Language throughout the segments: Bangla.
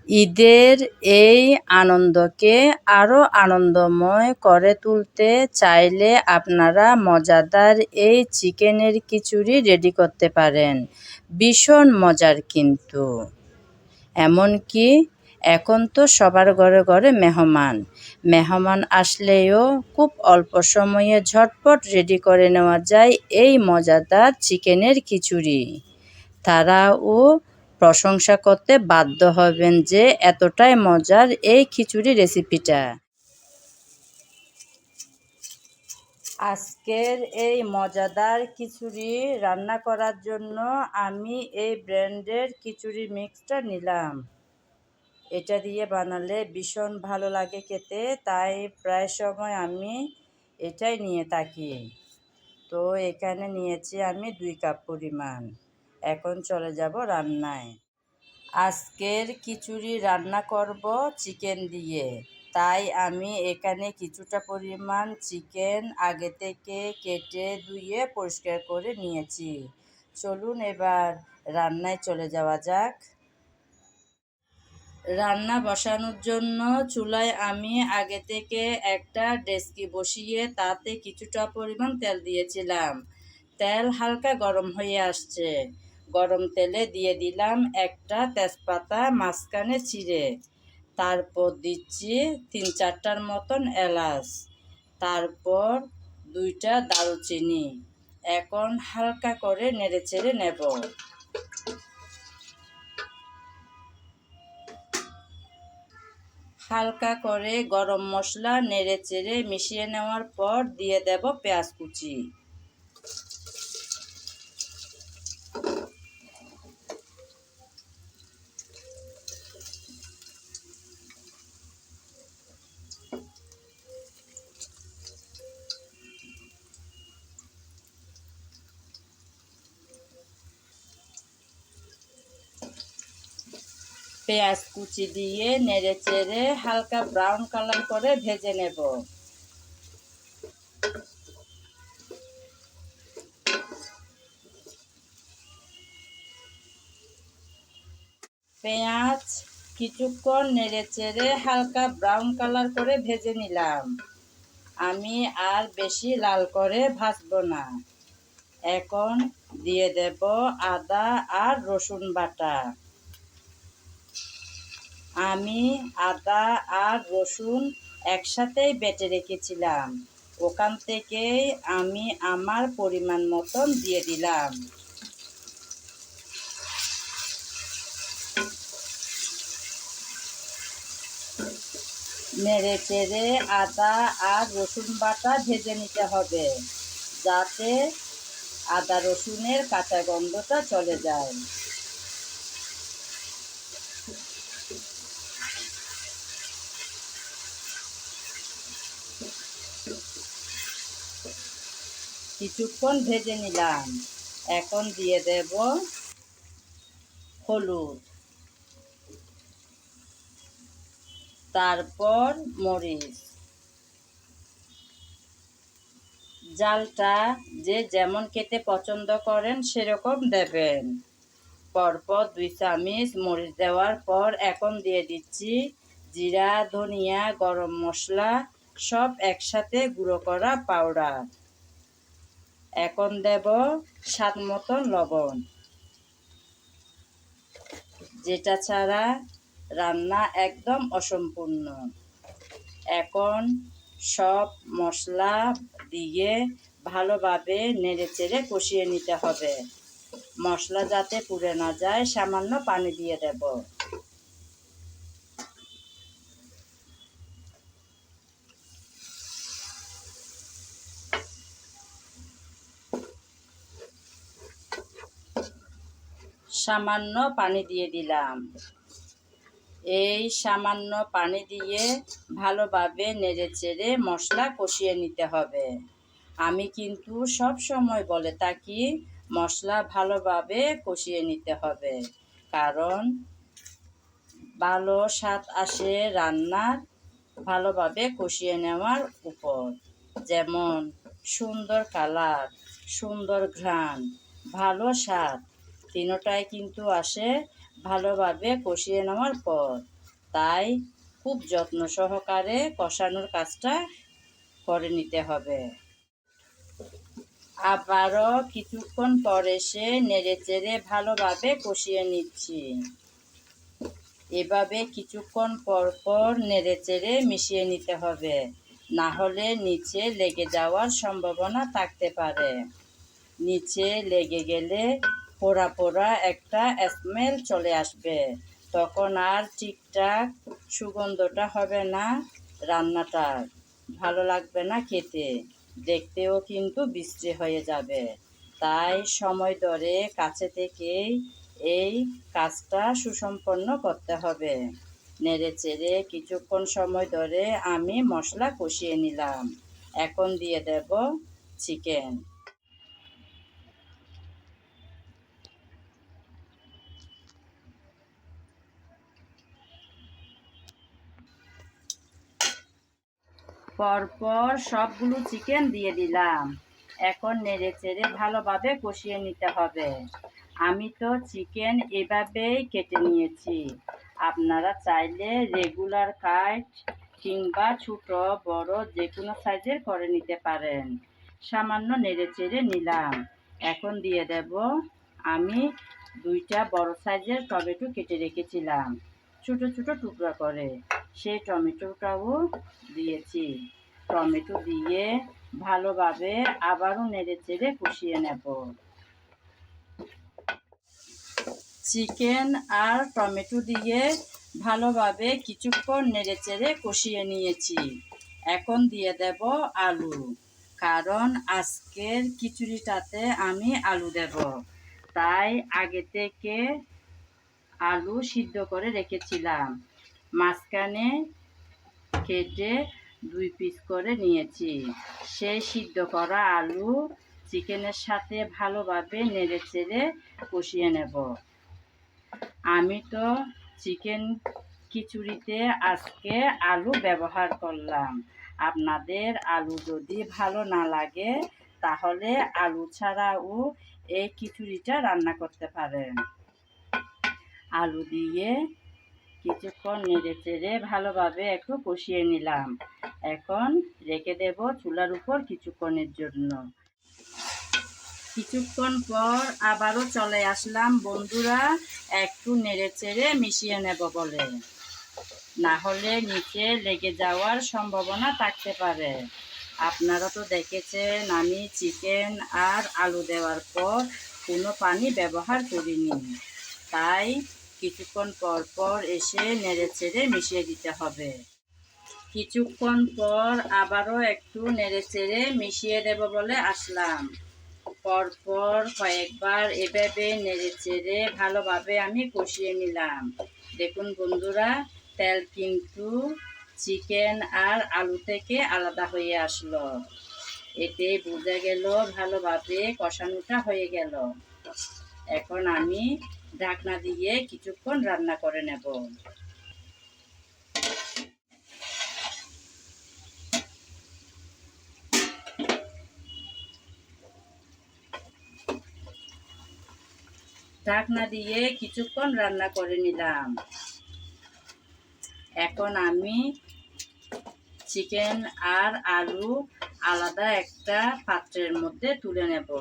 ঈদের এই আনন্দকে আরও আনন্দময় করে তুলতে চাইলে আপনারা মজাদার এই চিকেনের খিচুড়ি রেডি করতে পারেন। ভীষণ মজার কিন্তু। এমনকি এখন তো সবার ঘরে ঘরে মেহমান আসলেও খুব অল্প সময়ে ঝটপট রেডি করে নেওয়া যায় এই মজাদার চিকেনের খিচুড়ি। তারাও প্রশংসা করতে বাধ্য হবেন যে এতটাই মজার এই খিচুড়ি রেসিপিটা। আজকের এই মজাদার খিচুড়ি রান্না করার জন্য আমি এই ব্র্যান্ডের খিচুড়ি মিক্সটা নিলাম। এটা দিয়ে বানালে ভীষণ ভালো লাগে খেতে, তাই প্রায় সময় আমি এটাই নিয়ে থাকি। তো এখানে নিয়েছি আমি 2 কাপ পরিমাণ। এখন চলে যাব রান্নায়। আজকের খিচুড়ি রান্না করব চিকেন দিয়ে, তাই আমি এখানে কিছুটা পরিমাণ চিকেন আগে থেকে কেটে ধুয়ে পরিষ্কার করে নিয়েছি। চলুন এবার রান্নায় চলে যাওয়া যাক। রান্না বসানোর জন্য চুলায় আমি আগে থেকে একটা ডেচকি বসিয়ে তাতে কিছুটা পরিমাণ তেল দিয়েছিলাম। তেল হালকা গরম হয়ে আসছে। গরম তেলে দিয়ে দিলাম একটা তেজপাতা মাঝখানে চিড়ে, তারপর দিচ্ছি 3-4টার মতন এলাচ, তারপর 2টা দারুচিনি। এখন হালকা করে নেড়েচেড়ে নেব। হালকা করে গরম মশলা নেড়েচেড়ে মিশিয়ে নেওয়ার পর দিয়ে দেব পেঁয়াজ কুচি। পেঁয়াজ কুচি দিয়ে নেড়েচেড়ে হালকা ব্রাউন কালার করে ভেজে নেব। পেঁয়াজ কিছুক্ষণ নেড়েচেড়ে হালকা ব্রাউন কালার করে ভেজে নিলাম। আমি আর বেশি লাল করে ভাজবো না। এখন দিয়ে দেব আদা আর রসুন বাটা। আমি আদা আর রসুন একসাথেই বেটে রেখেছিলাম, ওখান থেকেই আমি আমার পরিমাণ মতন দিয়ে দিলাম। নেড়ে চেড়ে আদা আর রসুন বাটা ভেজে নিতে হবে, যাতে আদা রসুনের কাঁচা গন্ধটা চলে যায়। কিছুক্ষণ ভেজে নিলাম। এখন দিয়ে দেব হলুদ, তারপর মরিচ। জালটা যে যেমন খেতে পছন্দ করেন সেরকম দেবেন। পরপর 2 চামচ মরিচ দেওয়ার পর এখন দিয়ে দিচ্ছি জিরা, ধনিয়া, গরম মশলা সব একসাথে গুঁড়ো করা পাউডার। এখন দেব স্বাদ মতন লবণ, যেটা ছাড়া রান্না একদম অসম্পূর্ণ। এখন সব মশলা দিয়ে ভালোভাবে নেড়েচেড়ে কষিয়ে নিতে হবে। মশলা যাতে পুড়ে না যায় সামান্য পানি দিয়ে দেব। সামান্য পানি দিয়ে দিলাম। এই সামান্য পানি দিয়ে ভালোভাবে নেড়েচেড়ে মশলা কষিয়ে নিতে হবে। আমি কিন্তু সব সময় বলে থাকি মশলা ভালোভাবে কষিয়ে নিতে হবে, কারণ ভালো স্বাদ আসে রান্নার ভালোভাবে কষিয়ে নেওয়ার উপর। যেমন সুন্দর কালার, সুন্দর ঘ্রাণ, ভালো স্বাদ, তিনটাই কিন্তু আসে ভালোভাবে কষিয়ে নেওয়ার পর। তাই খুব যত্ন সহকারে কষানোর কাজটা করে নিতে হবে। আবারও কিছুক্ষণ পর এসে নেড়েচেড়ে ভালোভাবে কষিয়ে নিচ্ছি। এভাবে কিছুক্ষণ পর পর নেড়েচেড়ে মিশিয়ে নিতে হবে, না হলে নিচে লেগে যাওয়ার সম্ভাবনা থাকতে পারে। নিচে লেগে গেলে পোড়া পোড়া একটা স্মেল চলে আসবে, তখন আর ঠিকঠাক সুগন্ধটা হবে না, রান্নাটার ভালো লাগবে না খেতে, দেখতেও কিন্তু বিশ্রী হয়ে যাবে। তাই সময় ধরে কাছে থেকেই এই কাজটা সুসম্পন্ন করতে হবে। নেড়েচেড়ে কিছুক্ষণ সময় ধরে আমি মশলা কষিয়ে নিলাম। এখন দিয়ে দেব চিকেন। পরপর সবগুলো চিকেন দিয়ে দিলাম। এখন নেড়েচেড়ে ভালোভাবে কষিয়ে নিতে হবে। আমি তো চিকেন এভাবেই কেটে নিয়েছি, আপনারা চাইলে রেগুলার কাট কিংবা ছোটো বড় যে কোনো সাইজের করে নিতে পারেন। সামান্য নেড়েচেড়ে নিলাম। এখন দিয়ে দেব আমি 2টা বড় সাইজের টমেটো কেটে রেখেছিলাম ছোটো ছোটো টুকরা করে, সেই টমেটোটাও দিয়েছি। টমেটো দিয়ে ভালোভাবে আবারও নেড়েচেড়ে কষিয়ে নেব। চিকেন আর টমেটো দিয়ে ভালোভাবে কিছুক্ষণ নেড়েচেড়ে কষিয়ে নিয়েছি। এখন দিয়ে দেব আলু, কারণ আজকের খিচুড়িটাতে আমি আলু দেব, তাই আগে থেকে আলু সিদ্ধ করে রেখেছিলাম। মাঝখানে কেটে 2 পিস করে নিয়েছি। সেই সিদ্ধ করা আলু চিকেনের সাথে ভালোভাবে নেড়েচেড়ে কষিয়ে নেব। আমি তো চিকেন খিচুড়িতে আজকে আলু ব্যবহার করলাম। আপনাদের আলু যদি ভালো না লাগে তাহলে আলু ছাড়াও এই খিচুড়িটা রান্না করতে পারেন। আলু দিয়ে কিছুক্ষণ নেড়েচেড়ে ভালোভাবে একটু কষিয়ে নিলাম। এখন রেখে দেব চুলার উপর কিছুক্ষণের জন্য। কিছুক্ষণ পর আবারও চলে আসলাম বন্ধুরা, একটু নেড়েচেড়ে মিশিয়ে নেব বলে, না হলে নিচে লেগে যাওয়ার সম্ভাবনা থাকতে পারে। আপনারা তো দেখেছেন আমি চিকেন আর আলু দেওয়ার পর কোনো পানি ব্যবহার করিনি, তাই কিছুক্ষণ পর পর এসে নেড়েচেড়ে মিশিয়ে দিতে হবে। কিছুক্ষণ পর আবারও একটু নেড়েচেড়ে মিশিয়ে দেব বলে আসলাম। পরপর কয়েকবার এভাবে নেড়েচেড়ে ভালোভাবে আমি কষিয়ে নিলাম। দেখুন বন্ধুরা, তেল কিন্তু চিকেন আর আলু থেকে আলাদা হয়ে আসলো। এতে বোঝা গেল ভালোভাবে কষানোটা হয়ে গেল। এখন আমি ঢাকনা দিয়ে কিছুক্ষণ রান্না করে নেব। ঢাকনা দিয়ে কিছুক্ষণ রান্না করে নিলাম। এখন আমি চিকেন আর আলু আলাদা একটা পাত্রের মধ্যে তুলে নেব।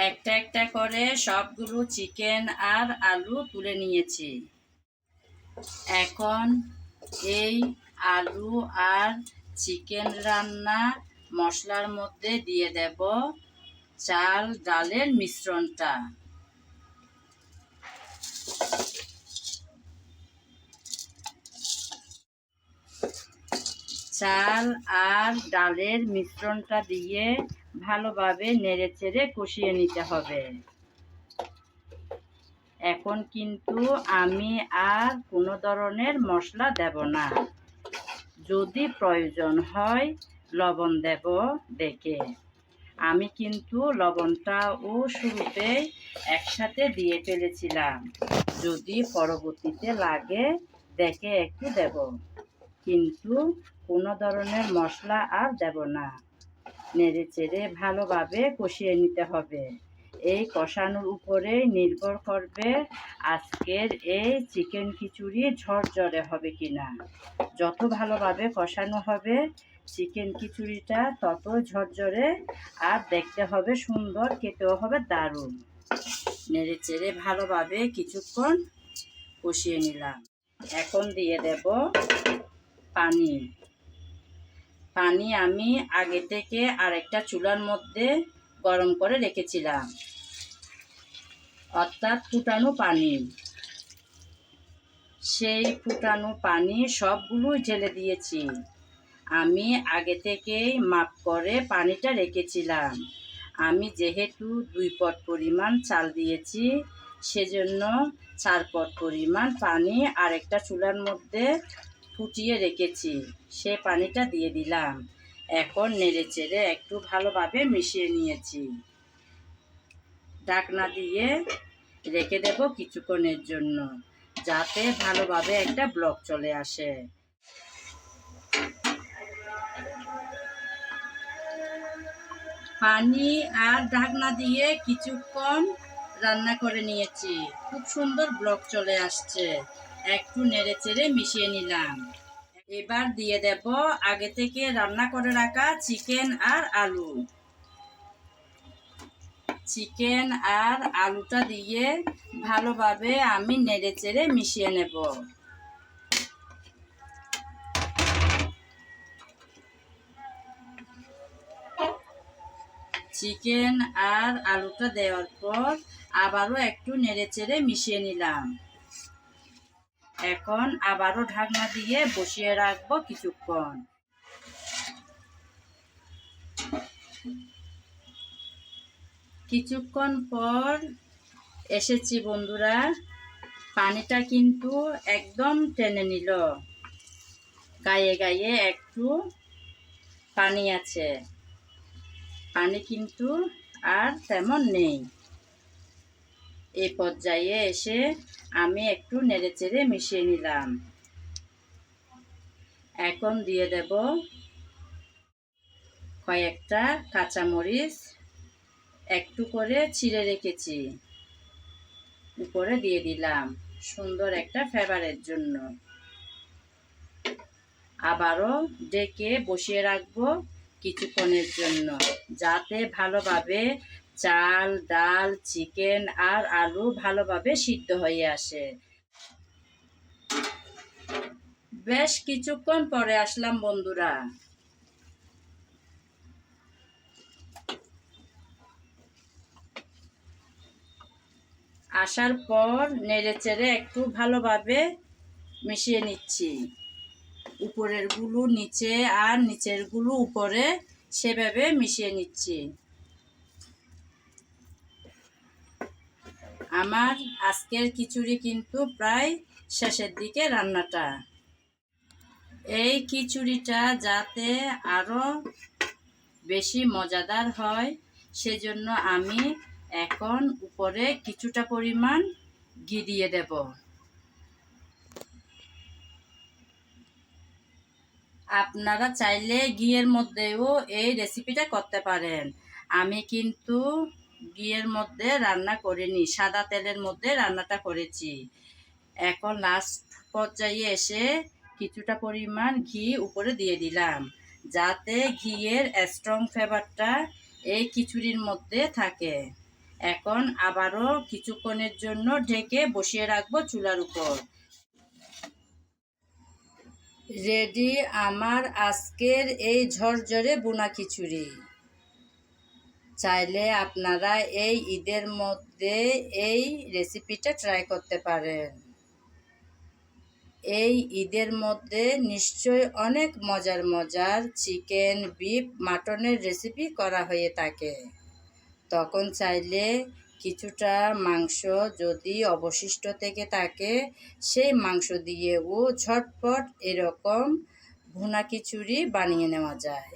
একটা একটা করে সবগুলো চিকেন আর আলু তুলে নিয়েছি। এখন এই আলু আর চিকেন রান্না মশলার মধ্যে দিয়ে দেব চাল ডালের মিশ্রণটা। চাল আর ডালের মিশ্রণটা দিয়ে ভালোভাবে নেড়েচেড়ে কষিয়ে নিতে হবে। এখন কিন্তু আমি আর কোনো ধরনের মশলা দেব না, যদি প্রয়োজন হয় লবণ দেব দেখে। আমি কিন্তু লবণটাও শুরুতে একসাথে দিয়ে ফেলেছিলাম, যদি পরবর্তীতে লাগে দেখে একটু দেব। কিন্তু কোনো ধরনের মশলা আর দেব না। নেড়েচেড়ে ভালোভাবে কষিয়ে নিতে হবে। এই কষানোর উপরে নির্ভর করবে আজকের এই চিকেন খিচুড়ি ঝরঝরে হবে কিনা। যত ভালোভাবে কষানো হবে চিকেন খিচুড়িটা তত ঝরঝরে আর দেখতে হবে সুন্দর, খেতেও হবে দারুণ। নেড়েচেড়ে ভালোভাবে কিছুক্ষণ কষিয়ে নিলাম। এখন দিয়ে দেব পানি। পানি আমি আগে থেকে আরেকটা চুলার মধ্যে গরম করে রেখেছিলাম, অর্থাৎ ফুটানো পানি। সেই ফুটানো পানি সবগুলোই ঢেলে দিয়েছি। আমি আগে থেকেই মাপ করে পানিটা রেখেছিলাম। আমি যেহেতু 2 পট পরিমাণ চাল দিয়েছি, সেজন্য 4 পট পরিমাণ পানি আরেকটা চুলার মধ্যে ফুটিয়ে রেখেছি, সে পানিটা দিয়ে দিলাম। এখন নেড়েচেড়ে একটু ভালোভাবে মিশিয়ে নিয়েছি। ঢাকনা দিয়ে রেখে দেব কিছুক্ষণের জন্য, যাতে ভালোভাবে একটা ব্লক চলে আসে। পানি আর ঢাকনা দিয়ে কিছুক্ষণ রান্না করে নিয়েছি। খুব সুন্দর ব্লক চলে আসছে। একটু নেড়েচেড়ে মিশিয়ে নিলাম। এবার দিয়ে দেব আগে থেকে রান্না করে রাখা চিকেন আর আলু। চিকেন আর আলুটা দিয়ে ভালোভাবে আমি নেড়েচেড়ে মিশিয়ে নেব। চিকেন আর আলুটা দেওয়ার পর আবারও একটু নেড়েচেড়ে মিশিয়ে নিলাম। এখন আবারও ঢাকনা দিয়ে বসিয়ে রাখবো কিছুক্ষণ। কিছুক্ষণ পর এসেছি বন্ধুরা। পানিটা কিন্তু একদম টেনে নিল, গায়ে গায়ে একটু পানি আছে, পানি কিন্তু আর তেমন নেই। এই পর্যায়ে এসে আমি একটু নেড়েচেড়ে মিশিয়ে নিলাম। এখন দিয়ে দেব কয়েকটা কাঁচামরিচ, একটু করে ছিঁড়ে রেখেছি, উপরে দিয়ে দিলাম সুন্দর একটা ফ্লেভারের জন্য। আবারও ডেকে বসিয়ে রাখবো কিছুক্ষণের জন্য, যাতে ভালোভাবে চাল, ডাল, চিকেন আর আলু ভালোভাবে সিদ্ধ হয়ে আসে। বেশ কিছুক্ষণ পরে আসলাম বন্ধুরা। আসার পর নেড়েচেড়ে একটু ভালোভাবে মিশিয়ে নিচ্ছি। উপরের গুলো নিচে আর নিচের গুলো উপরে, সেভাবে মিশিয়ে নিচ্ছি। আমার আজকের খিচুড়ি কিন্তু প্রায় শেষের দিকে রান্নাটা। এই খিচুড়িটা যাতে আরও বেশি মজাদার হয়, সেজন্য আমি এখন উপরে কিছুটা পরিমাণ ঘি দিয়ে দেব। আপনারা চাইলে ঘিয়ের মধ্যেও এই রেসিপিটা করতে পারেন। আমি কিন্তু ঘিয়ের মধ্যে রান্না করিনি, সাদা তেলের মধ্যে রান্নাটা করেছি। এখন লাস্ট পর্যায়ে এসে কিছুটা পরিমাণ ঘি উপরে দিয়ে দিলাম, যাতে ঘিয়ের স্ট্রং ফ্লেভারটা এই খিচুড়ির মধ্যে থাকে। এখন আবারও কিছুক্ষণের জন্য ঢেকে বসিয়ে রাখবো চুলার উপর। রেডি আমার আজকের এই ঝরঝরে বোনা খিচুড়ি। চাইলে আপনারা এই ঈদের মধ্যে এই রেসিপিটা ট্রাই করতে পারেন। এই ঈদের মধ্যে নিশ্চয়ই অনেক মজার মজার চিকেন, বিফ, মাটনের রেসিপি করা হয়ে থাকে। তখন চাইলে কিছুটা মাংস যদি অবশিষ্ট থেকে থাকে, সেই মাংস দিয়েও ঝটপট এরকম ভুনা খিচুড়ি বানিয়ে নেওয়া যায়।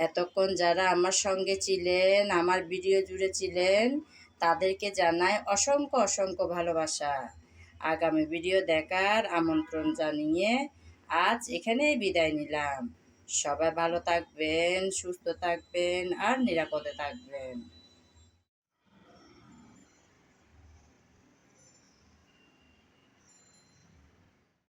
এতক্ষণ যারা আমার সঙ্গে ছিলেন, আমার ভিডিও জুড়ে ছিলেন, তাদেরকে জানাই অসংখ্য অসংখ্য ভালোবাসা। আগামী ভিডিও দেখার আমন্ত্রণ জানিয়ে আজ এখানেই বিদায় নিলাম। সবাই ভালো থাকবেন, সুস্থ থাকবেন আর নিরাপদে থাকবেন।